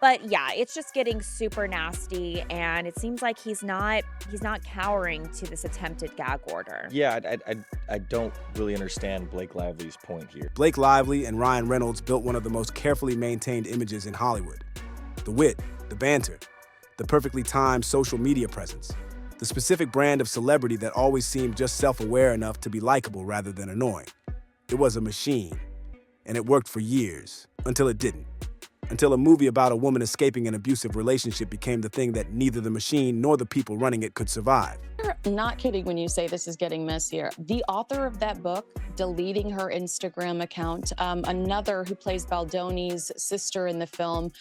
But yeah, it's just getting super nasty, and it seems like he's not cowering to this attempted gag order. Yeah, I don't really understand Blake Lively's point here. Blake Lively and Ryan Reynolds built one of the most carefully maintained images in Hollywood. The wit, the banter, the perfectly timed social media presence, the specific brand of celebrity that always seemed just self-aware enough to be likable rather than annoying. It was a machine, and it worked for years, until it didn't. Until a movie about a woman escaping an abusive relationship became the thing that neither the machine nor the people running it could survive. You're not kidding when you say this is getting messier. The author of that book deleting her Instagram account, another who plays Baldoni's sister in the film,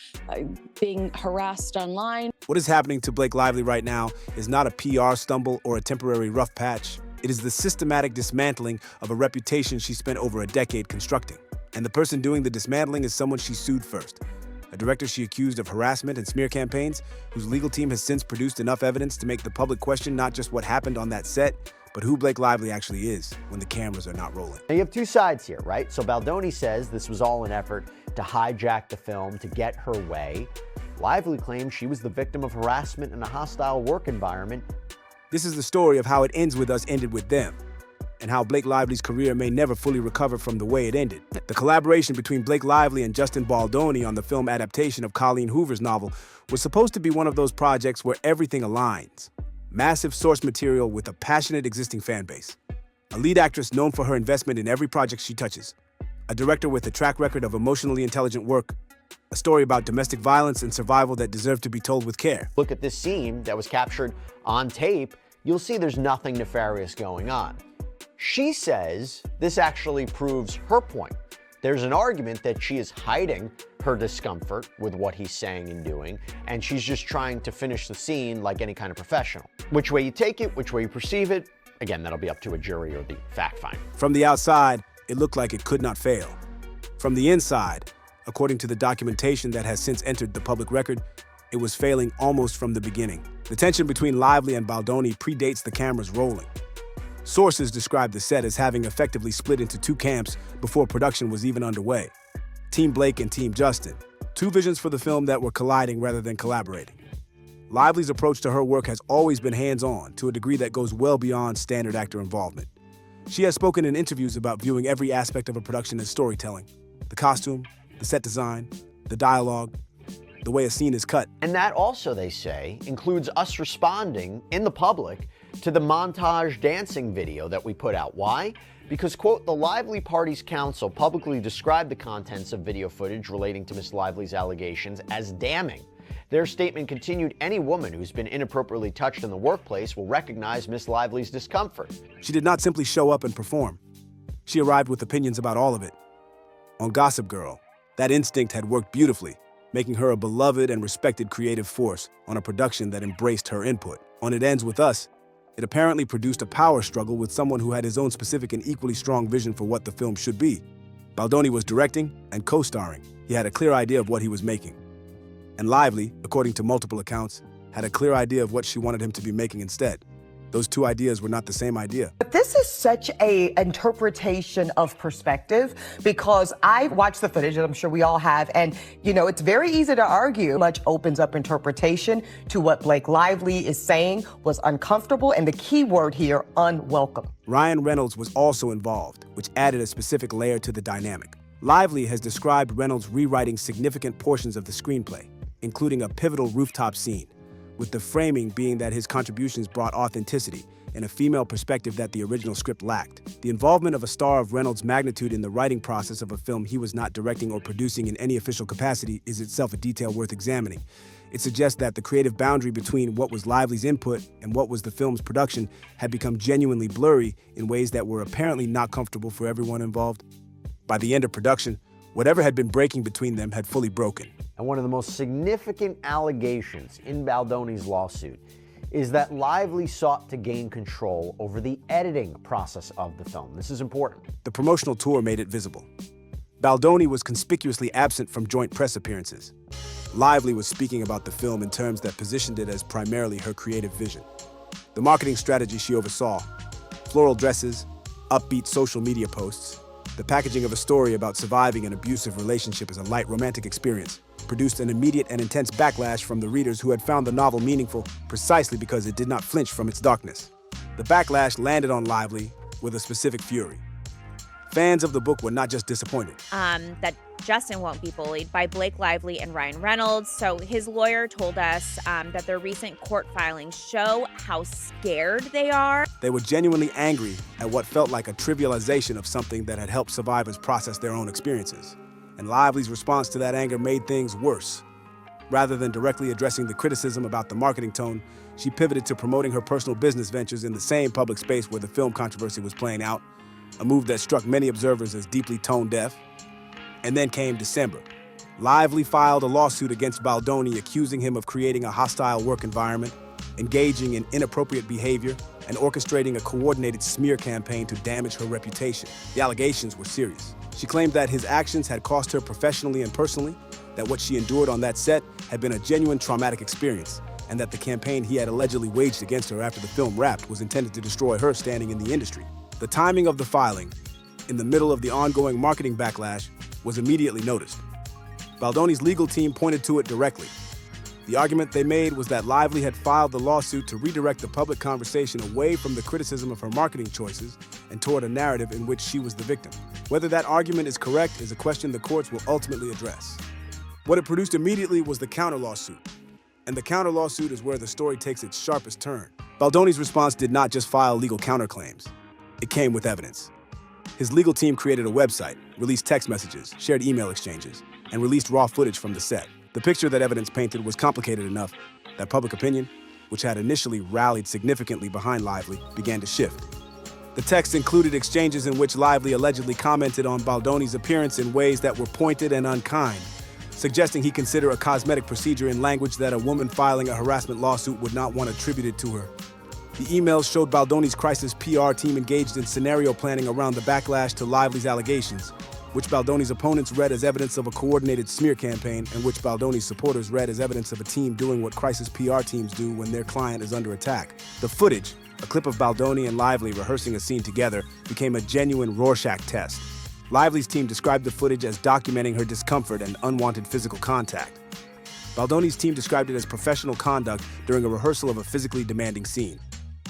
being harassed online. What is happening to Blake Lively right now is not a PR stumble or a temporary rough patch. It is the systematic dismantling of a reputation she spent over a decade constructing. And the person doing the dismantling is someone she sued first. A director she accused of harassment and smear campaigns, whose legal team has since produced enough evidence to make the public question not just what happened on that set, but who Blake Lively actually is when the cameras are not rolling. Now you have two sides here, right? So Baldoni says this was all an effort to hijack the film to get her way. Lively claims she was the victim of harassment in a hostile work environment. This is the story of how It Ends With Us ended with them, and how Blake Lively's career may never fully recover from the way it ended. The collaboration between Blake Lively and Justin Baldoni on the film adaptation of Colleen Hoover's novel was supposed to be one of those projects where everything aligns. Massive source material with a passionate existing fan base. A lead actress known for her investment in every project she touches. A director with a track record of emotionally intelligent work. A story about domestic violence and survival that deserved to be told with care. Look at this scene that was captured on tape. You'll see there's nothing nefarious going on. She says this actually proves her point. There's an argument that she is hiding her discomfort with what he's saying and doing, and she's just trying to finish the scene like any kind of professional. Which way you take it, which way you perceive it, again, that'll be up to a jury or the fact finder. From the outside, it looked like it could not fail. From the inside, according to the documentation that has since entered the public record, it was failing almost from the beginning. The tension between Lively and Baldoni predates the cameras rolling. Sources describe the set as having effectively split into two camps before production was even underway. Team Blake and Team Justin, two visions for the film that were colliding rather than collaborating. Lively's approach to her work has always been hands-on to a degree that goes well beyond standard actor involvement. She has spoken in interviews about viewing every aspect of a production as storytelling. The costume, the set design, the dialogue, the way a scene is cut. And that also, they say, includes us responding in the public to the montage dancing video that we put out. Why? Because, quote, the Lively Parties Council publicly described the contents of video footage relating to Miss Lively's allegations as damning. Their statement continued, any woman who's been inappropriately touched in the workplace will recognize Miss Lively's discomfort. She did not simply show up and perform. She arrived with opinions about all of it. On Gossip Girl, that instinct had worked beautifully, making her a beloved and respected creative force on a production that embraced her input. On It Ends With Us, it apparently produced a power struggle with someone who had his own specific and equally strong vision for what the film should be. Baldoni was directing and co-starring. He had a clear idea of what he was making. And Lively, according to multiple accounts, had a clear idea of what she wanted him to be making instead. Those two ideas were not the same idea. But this is such a interpretation of perspective, because I watched the footage, and I'm sure we all have, and it's very easy to argue. Much opens up interpretation to what Blake Lively is saying was uncomfortable, and the key word here, unwelcome. Ryan Reynolds was also involved, which added a specific layer to the dynamic. Lively has described Reynolds rewriting significant portions of the screenplay, including a pivotal rooftop scene, with the framing being that his contributions brought authenticity and a female perspective that the original script lacked. The involvement of a star of Reynolds' magnitude in the writing process of a film he was not directing or producing in any official capacity is itself a detail worth examining. It suggests that the creative boundary between what was Lively's input and what was the film's production had become genuinely blurry in ways that were apparently not comfortable for everyone involved. By the end of production, whatever had been breaking between them had fully broken. And one of the most significant allegations in Baldoni's lawsuit is that Lively sought to gain control over the editing process of the film. This is important. The promotional tour made it visible. Baldoni was conspicuously absent from joint press appearances. Lively was speaking about the film in terms that positioned it as primarily her creative vision. The marketing strategy she oversaw, floral dresses, upbeat social media posts, the packaging of a story about surviving an abusive relationship as a light romantic experience. produced an immediate and intense backlash from the readers who had found the novel meaningful precisely because it did not flinch from its darkness. The backlash landed on Lively with a specific fury. Fans of the book were not just disappointed. That Justin won't be bullied by Blake Lively and Ryan Reynolds. So his lawyer told us that their recent court filings show how scared they are. They were genuinely angry at what felt like a trivialization of something that had helped survivors process their own experiences. And Lively's response to that anger made things worse. Rather than directly addressing the criticism about the marketing tone, she pivoted to promoting her personal business ventures in the same public space where the film controversy was playing out, a move that struck many observers as deeply tone-deaf. And then came December. Lively filed a lawsuit against Baldoni, accusing him of creating a hostile work environment, engaging in inappropriate behavior, and orchestrating a coordinated smear campaign to damage her reputation. The allegations were serious. She claimed that his actions had cost her professionally and personally, that what she endured on that set had been a genuine traumatic experience, and that the campaign he had allegedly waged against her after the film wrapped was intended to destroy her standing in the industry. The timing of the filing, in the middle of the ongoing marketing backlash, was immediately noticed. Baldoni's legal team pointed to it directly. The argument they made was that Lively had filed the lawsuit to redirect the public conversation away from the criticism of her marketing choices and toward a narrative in which she was the victim. Whether that argument is correct is a question the courts will ultimately address. What it produced immediately was the counter-lawsuit. And the counter-lawsuit is where the story takes its sharpest turn. Baldoni's response did not just file legal counterclaims. It came with evidence. His legal team created a website, released text messages, shared email exchanges, and released raw footage from the set. The picture that evidence painted was complicated enough that public opinion, which had initially rallied significantly behind Lively, began to shift. The text included exchanges in which Lively allegedly commented on Baldoni's appearance in ways that were pointed and unkind, suggesting he consider a cosmetic procedure in language that a woman filing a harassment lawsuit would not want attributed to her. The emails showed Baldoni's crisis PR team engaged in scenario planning around the backlash to Lively's allegations, which Baldoni's opponents read as evidence of a coordinated smear campaign and which Baldoni's supporters read as evidence of a team doing what crisis PR teams do when their client is under attack. The footage, a clip of Baldoni and Lively rehearsing a scene together, became a genuine Rorschach test. Lively's team described the footage as documenting her discomfort and unwanted physical contact. Baldoni's team described it as professional conduct during a rehearsal of a physically demanding scene.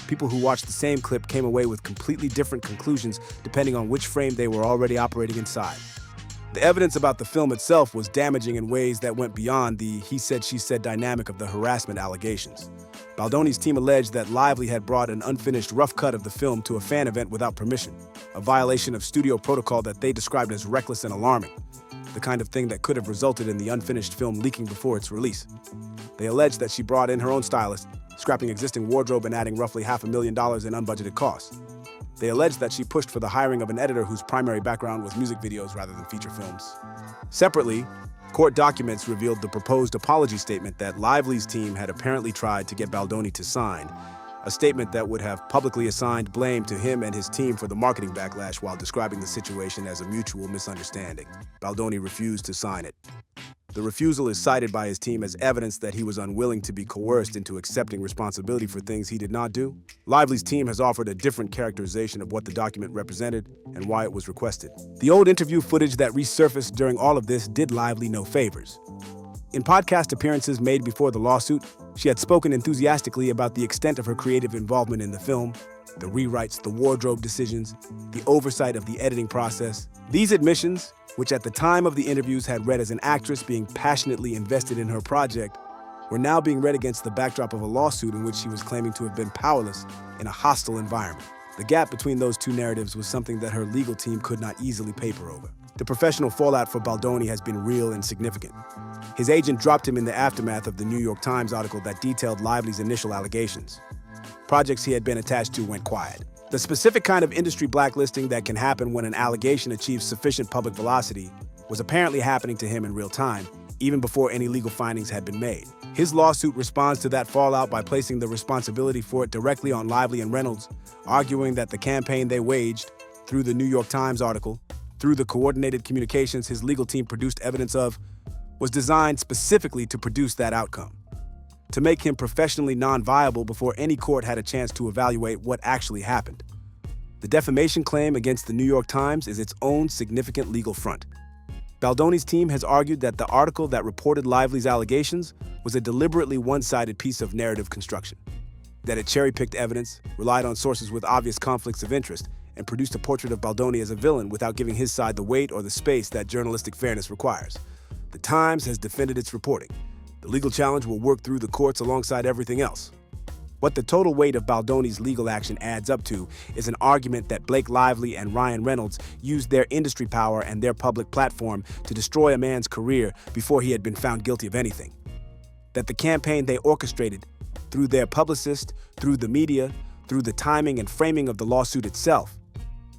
People who watched the same clip came away with completely different conclusions depending on which frame they were already operating inside. The evidence about the film itself was damaging in ways that went beyond the he said, she said dynamic of the harassment allegations. Baldoni's team alleged that Lively had brought an unfinished rough cut of the film to a fan event without permission, a violation of studio protocol that they described as reckless and alarming, the kind of thing that could have resulted in the unfinished film leaking before its release. They alleged that she brought in her own stylist, scrapping existing wardrobe and adding roughly $500,000 in unbudgeted costs. They alleged that she pushed for the hiring of an editor whose primary background was music videos rather than feature films. Separately, court documents revealed the proposed apology statement that Lively's team had apparently tried to get Baldoni to sign, a statement that would have publicly assigned blame to him and his team for the marketing backlash while describing the situation as a mutual misunderstanding. Baldoni refused to sign it. The refusal is cited by his team as evidence that he was unwilling to be coerced into accepting responsibility for things he did not do. Lively's team has offered a different characterization of what the document represented and why it was requested. The old interview footage that resurfaced during all of this did Lively no favors. In podcast appearances made before the lawsuit, she had spoken enthusiastically about the extent of her creative involvement in the film, the rewrites, the wardrobe decisions, the oversight of the editing process. These admissions, which at the time of the interviews had read as an actress being passionately invested in her project, were now being read against the backdrop of a lawsuit in which she was claiming to have been powerless in a hostile environment. The gap between those two narratives was something that her legal team could not easily paper over. The professional fallout for Baldoni has been real and significant. His agent dropped him in the aftermath of the New York Times article that detailed Lively's initial allegations. Projects he had been attached to went quiet. The specific kind of industry blacklisting that can happen when an allegation achieves sufficient public velocity was apparently happening to him in real time, even before any legal findings had been made. His lawsuit responds to that fallout by placing the responsibility for it directly on Lively and Reynolds, arguing that the campaign they waged, through the New York Times article, through the coordinated communications his legal team produced evidence of, was designed specifically to produce that outcome, to make him professionally non-viable before any court had a chance to evaluate what actually happened. The defamation claim against the New York Times is its own significant legal front. Baldoni's team has argued that the article that reported Lively's allegations was a deliberately one-sided piece of narrative construction, that it cherry-picked evidence, relied on sources with obvious conflicts of interest, and produced a portrait of Baldoni as a villain without giving his side the weight or the space that journalistic fairness requires. The Times has defended its reporting. The legal challenge will work through the courts alongside everything else. What the total weight of Baldoni's legal action adds up to is an argument that Blake Lively and Ryan Reynolds used their industry power and their public platform to destroy a man's career before he had been found guilty of anything. That the campaign they orchestrated, through their publicist, through the media, through the timing and framing of the lawsuit itself,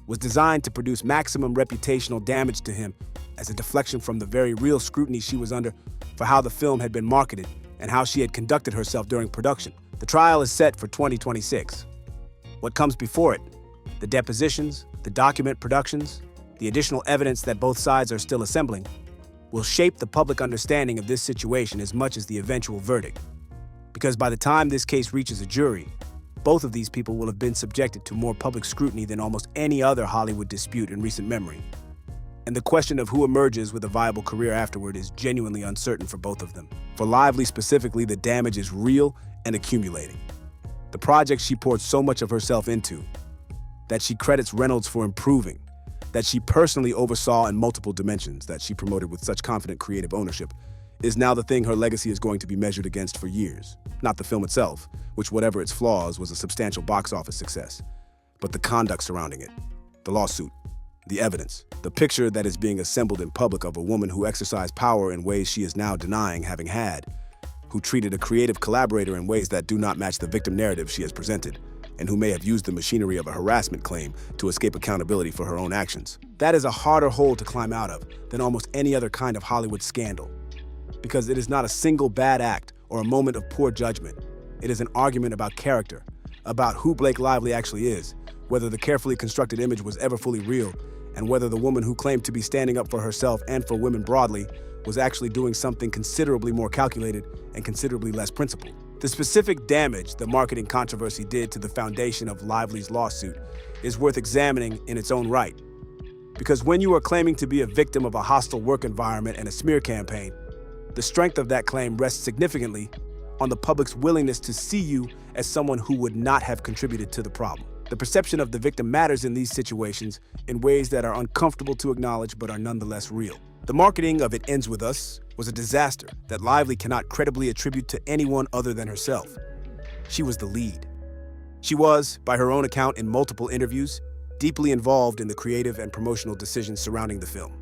was designed to produce maximum reputational damage to him as a deflection from the very real scrutiny she was under for how the film had been marketed and how she had conducted herself during production. The trial is set for 2026. What comes before it, the depositions, the document productions, the additional evidence that both sides are still assembling, will shape the public understanding of this situation as much as the eventual verdict. Because by the time this case reaches a jury, both of these people will have been subjected to more public scrutiny than almost any other Hollywood dispute in recent memory. And the question of who emerges with a viable career afterward is genuinely uncertain for both of them. For Lively specifically, the damage is real and accumulating. The project she poured so much of herself into, that she credits Reynolds for improving, that she personally oversaw in multiple dimensions, that she promoted with such confident creative ownership, is now the thing her legacy is going to be measured against for years. Not the film itself, which, whatever its flaws, was a substantial box office success, but the conduct surrounding it, the lawsuit, the evidence, the picture that is being assembled in public of a woman who exercised power in ways she is now denying having had, who treated a creative collaborator in ways that do not match the victim narrative she has presented, and who may have used the machinery of a harassment claim to escape accountability for her own actions. That is a harder hole to climb out of than almost any other kind of Hollywood scandal, because it is not a single bad act or a moment of poor judgment. It is an argument about character, about who Blake Lively actually is, whether the carefully constructed image was ever fully real, and whether the woman who claimed to be standing up for herself and for women broadly was actually doing something considerably more calculated and considerably less principled. The specific damage the marketing controversy did to the foundation of Lively's lawsuit is worth examining in its own right. Because when you are claiming to be a victim of a hostile work environment and a smear campaign, the strength of that claim rests significantly on the public's willingness to see you as someone who would not have contributed to the problem. The perception of the victim matters in these situations in ways that are uncomfortable to acknowledge but are nonetheless real. The marketing of It Ends With Us was a disaster that Lively cannot credibly attribute to anyone other than herself. She was the lead. She was, by her own account in multiple interviews, deeply involved in the creative and promotional decisions surrounding the film.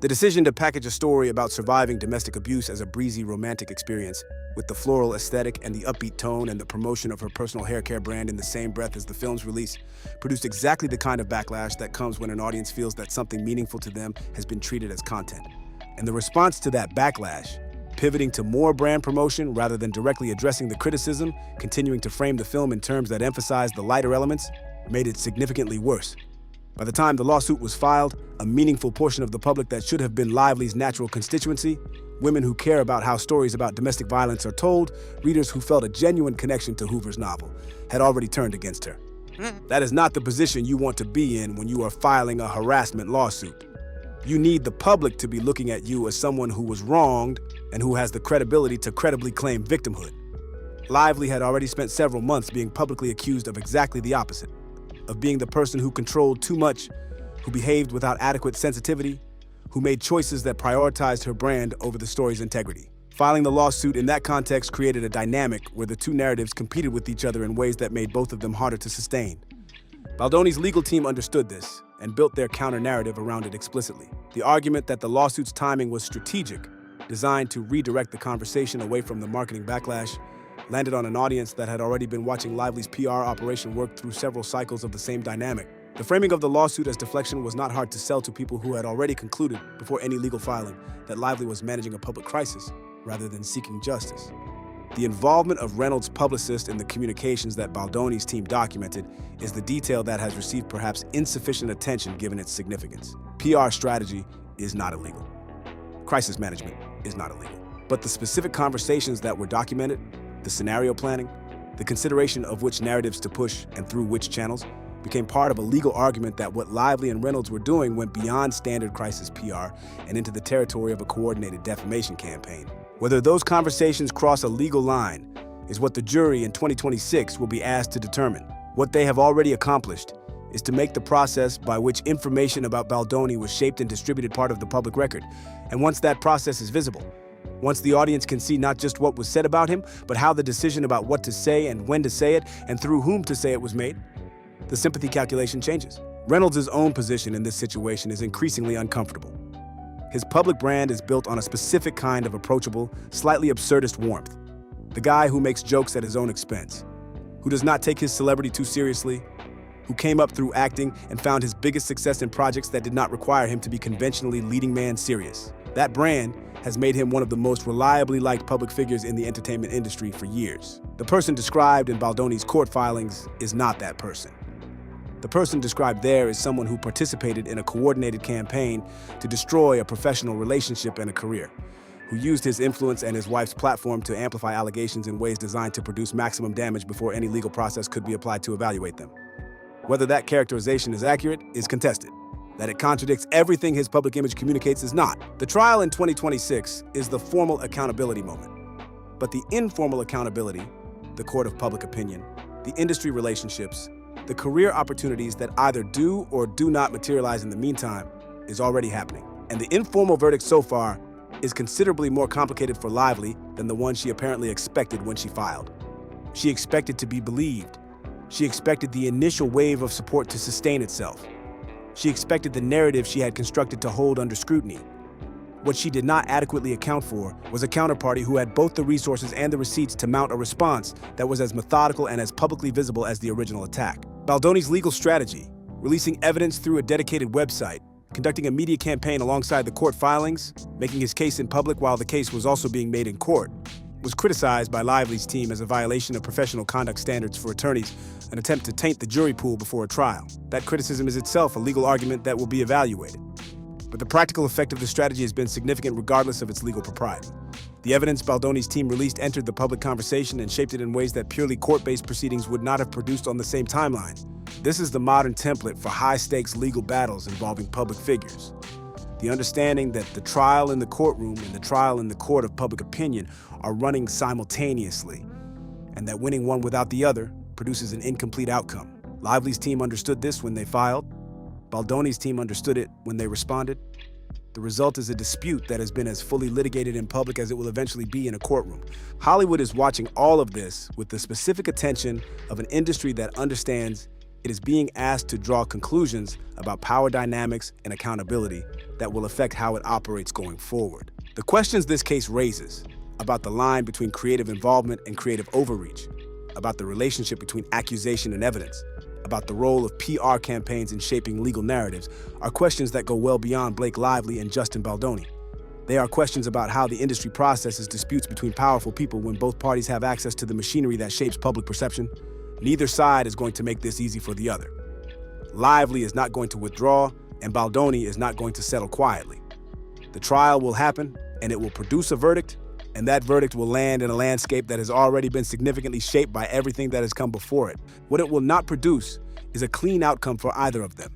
The decision to package a story about surviving domestic abuse as a breezy romantic experience, with the floral aesthetic and the upbeat tone and the promotion of her personal hair care brand in the same breath as the film's release, produced exactly the kind of backlash that comes when an audience feels that something meaningful to them has been treated as content. And the response to that backlash, pivoting to more brand promotion rather than directly addressing the criticism, continuing to frame the film in terms that emphasize the lighter elements, made it significantly worse. By the time the lawsuit was filed, a meaningful portion of the public that should have been Lively's natural constituency, women who care about how stories about domestic violence are told, readers who felt a genuine connection to Hoover's novel, had already turned against her. That is not the position you want to be in when you are filing a harassment lawsuit. You need the public to be looking at you as someone who was wronged and who has the credibility to credibly claim victimhood. Lively had already spent several months being publicly accused of exactly the opposite, of being the person who controlled too much, who behaved without adequate sensitivity, who made choices that prioritized her brand over the story's integrity. Filing the lawsuit in that context created a dynamic where the two narratives competed with each other in ways that made both of them harder to sustain. Baldoni's legal team understood this and built their counter-narrative around it explicitly. The argument that the lawsuit's timing was strategic, designed to redirect the conversation away from the marketing backlash, landed on an audience that had already been watching Lively's PR operation work through several cycles of the same dynamic. The framing of the lawsuit as deflection was not hard to sell to people who had already concluded, before any legal filing, that Lively was managing a public crisis rather than seeking justice. The involvement of Reynolds' publicist in the communications that Baldoni's team documented is the detail that has received perhaps insufficient attention given its significance. PR strategy is not illegal. Crisis management is not illegal. But the specific conversations that were documented, the scenario planning, the consideration of which narratives to push and through which channels, became part of a legal argument that what Lively and Reynolds were doing went beyond standard crisis PR and into the territory of a coordinated defamation campaign. Whether those conversations cross a legal line is what the jury in 2026 will be asked to determine. What they have already accomplished is to make the process by which information about Baldoni was shaped and distributed part of the public record. And once that process is visible, once the audience can see not just what was said about him, but how the decision about what to say and when to say it and through whom to say it was made, the sympathy calculation changes. Reynolds' own position in this situation is increasingly uncomfortable. His public brand is built on a specific kind of approachable, slightly absurdist warmth. The guy who makes jokes at his own expense, who does not take his celebrity too seriously, who came up through acting and found his biggest success in projects that did not require him to be conventionally leading man serious. That brand has made him one of the most reliably liked public figures in the entertainment industry for years. The person described in Baldoni's court filings is not that person. The person described there is someone who participated in a coordinated campaign to destroy a professional relationship and a career, who used his influence and his wife's platform to amplify allegations in ways designed to produce maximum damage before any legal process could be applied to evaluate them. Whether that characterization is accurate is contested. That it contradicts everything his public image communicates is not. The trial in 2026 is the formal accountability moment. But the informal accountability, the court of public opinion, the industry relationships, the career opportunities that either do or do not materialize in the meantime is already happening. And the informal verdict so far is considerably more complicated for Lively than the one she apparently expected when she filed. She expected to be believed. She expected the initial wave of support to sustain itself. She expected the narrative she had constructed to hold under scrutiny. What she did not adequately account for was a counterparty who had both the resources and the receipts to mount a response that was as methodical and as publicly visible as the original attack. Baldoni's legal strategy, releasing evidence through a dedicated website, conducting a media campaign alongside the court filings, making his case in public while the case was also being made in court, was criticized by Lively's team as a violation of professional conduct standards for attorneys, an attempt to taint the jury pool before a trial. That criticism is itself a legal argument that will be evaluated. But the practical effect of the strategy has been significant regardless of its legal propriety. The evidence Baldoni's team released entered the public conversation and shaped it in ways that purely court-based proceedings would not have produced on the same timeline. This is the modern template for high-stakes legal battles involving public figures. The understanding that the trial in the courtroom and the trial in the court of public opinion are running simultaneously, and that winning one without the other produces an incomplete outcome. Lively's team understood this when they filed. Baldoni's team understood it when they responded. The result is a dispute that has been as fully litigated in public as it will eventually be in a courtroom. Hollywood is watching all of this with the specific attention of an industry that understands it is being asked to draw conclusions about power dynamics and accountability that will affect how it operates going forward. The questions this case raises about the line between creative involvement and creative overreach, about the relationship between accusation and evidence, about the role of PR campaigns in shaping legal narratives, are questions that go well beyond Blake Lively and Justin Baldoni. They are questions about how the industry processes disputes between powerful people when both parties have access to the machinery that shapes public perception. Neither side is going to make this easy for the other. Lively is not going to withdraw, and Baldoni is not going to settle quietly. The trial will happen, and it will produce a verdict, and that verdict will land in a landscape that has already been significantly shaped by everything that has come before it. What it will not produce is a clean outcome for either of them.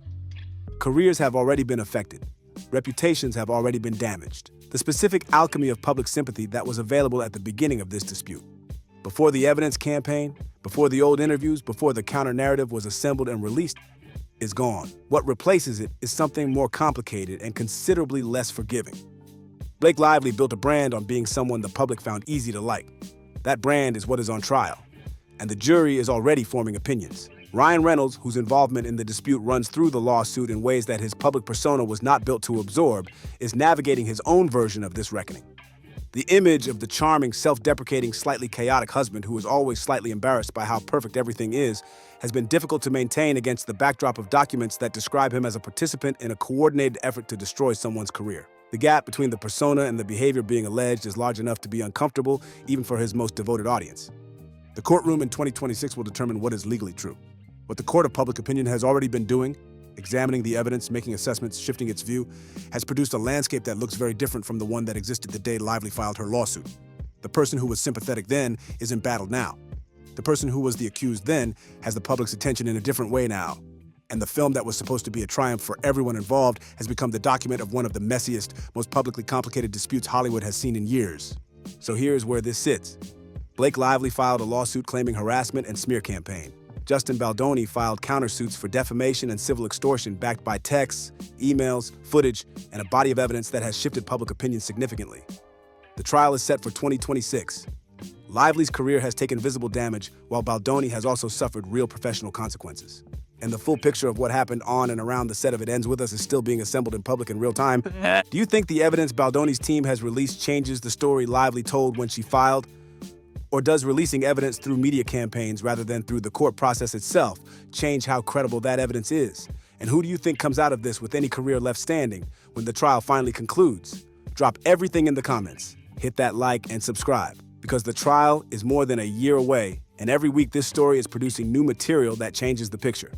Careers have already been affected. Reputations have already been damaged. The specific alchemy of public sympathy that was available at the beginning of this dispute, before the evidence campaign, before the old interviews, before the counter-narrative was assembled and released, is gone. What replaces it is something more complicated and considerably less forgiving. Blake Lively built a brand on being someone the public found easy to like. That brand is what is on trial, and the jury is already forming opinions. Ryan Reynolds, whose involvement in the dispute runs through the lawsuit in ways that his public persona was not built to absorb, is navigating his own version of this reckoning. The image of the charming, self-deprecating, slightly chaotic husband who is always slightly embarrassed by how perfect everything is has been difficult to maintain against the backdrop of documents that describe him as a participant in a coordinated effort to destroy someone's career. The gap between the persona and the behavior being alleged is large enough to be uncomfortable, even for his most devoted audience. The courtroom in 2026 will determine what is legally true. What the court of public opinion has already been doing, examining the evidence, making assessments, shifting its view, has produced a landscape that looks very different from the one that existed the day Lively filed her lawsuit. The person who was sympathetic then is embattled now. The person who was the accused then has the public's attention in a different way now. And the film that was supposed to be a triumph for everyone involved has become the document of one of the messiest, most publicly complicated disputes Hollywood has seen in years. So here's where this sits. Blake Lively filed a lawsuit claiming harassment and smear campaign. Justin Baldoni filed countersuits for defamation and civil extortion backed by texts, emails, footage, and a body of evidence that has shifted public opinion significantly. The trial is set for 2026. Lively's career has taken visible damage, while Baldoni has also suffered real professional consequences. And the full picture of what happened on and around the set of It Ends With Us is still being assembled in public in real time. Do you think the evidence Baldoni's team has released changes the story Lively told when she filed? Or does releasing evidence through media campaigns rather than through the court process itself change how credible that evidence is? And who do you think comes out of this with any career left standing when the trial finally concludes? Drop everything in the comments. Hit that like and subscribe, because the trial is more than a year away, and every week this story is producing new material that changes the picture.